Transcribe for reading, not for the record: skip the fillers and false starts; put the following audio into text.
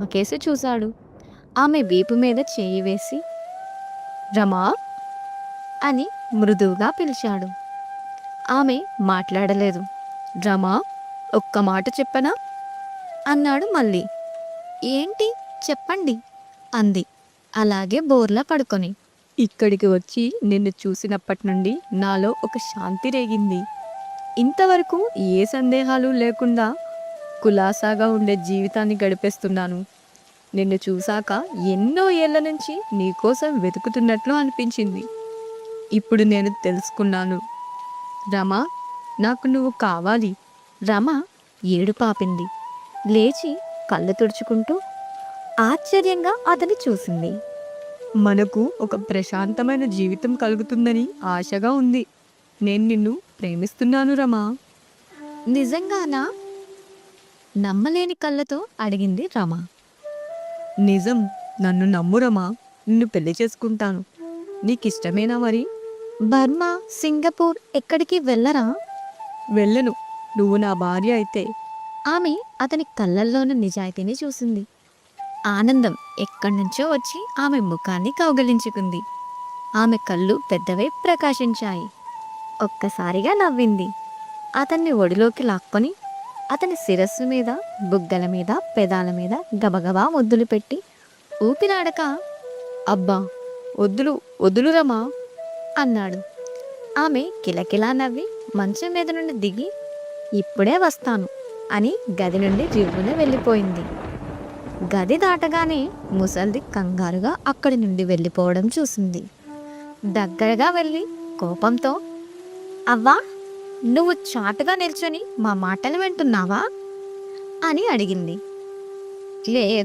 కేసి చూశాడు. ఆమె వీపు మీద చేయి వేసి, రమా అని మృదువుగా పిలిచాడు. ఆమె మాట్లాడలేదు. రమా, ఒక్క మాట చెప్పనా అన్నాడు మళ్ళీ. ఏంటి చెప్పండి అంది అలాగే బోర్లా పడుకొని. ఇక్కడికి వచ్చి నిన్ను చూసినప్పటి నుండి నాలో ఒక శాంతి రేగింది. ఇంతవరకు ఏ సందేహాలు లేకుండా కులాసాగా ఉండే జీవితాన్ని గడిపేస్తున్నాను. నిన్ను చూశాక ఎన్నో ఏళ్ల నుంచి నీకోసం వెతుకుతున్నట్లు అనిపించింది. ఇప్పుడు నేను తెలుసుకున్నాను. రమా, నాకు నువ్వు కావాలి. రమ ఏడుపాపింది. లేచి కళ్ళు తుడుచుకుంటూ ఆశ్చర్యంగా అతని చూసింది. మనకు ఒక ప్రశాంతమైన జీవితం కలుగుతుందని ఆశగా ఉంది. నేను నిన్ను ప్రేమిస్తున్నాను రమా. నిజంగానా? నమ్మలేని కళ్ళతో అడిగింది రమ. నిజం, నన్ను నమ్ము రమా. నిన్ను పెళ్లి చేసుకుంటాను. నీకిష్టమేనా మరి? బర్మా, సింగపూర్ ఎక్కడికి వెళ్ళరా? వెళ్ళను, నువ్వు నా భార్య అయితే. ఆమె అతని కళ్ళల్లోని నిజాయితీని చూసింది. ఆనందం ఎక్కడి నుంచో వచ్చి ఆమె ముఖాన్ని కౌగలించుకుంది. ఆమె కళ్ళు పెద్దవై ప్రకాశించాయి. ఒక్కసారిగా నవ్వింది. అతన్ని ఒడిలోకి లాక్కొని అతని శిరస్సు మీద, బుగ్గల మీద, పెదాల మీద గబగబా ముద్దులు పెట్టి ఊపిరాడక, అబ్బా వద్దులు వద్దులు రమా అన్నాడు. ఆమె కిలకిలా నవ్వి మంచం మీద నుండి దిగి, ఇప్పుడే వస్తాను అని గది నుండి రివ్వున వెళ్ళిపోయింది. గది దాటగానే ముసల్ది కంగారుగా అక్కడి నుండి వెళ్ళిపోవడం చూసింది. దగ్గరగా వెళ్ళి కోపంతో, అవ్వా, నువ్వు చాటుగా నిల్చొని మా మాటలు వింటున్నావా అని అడిగింది. లేదు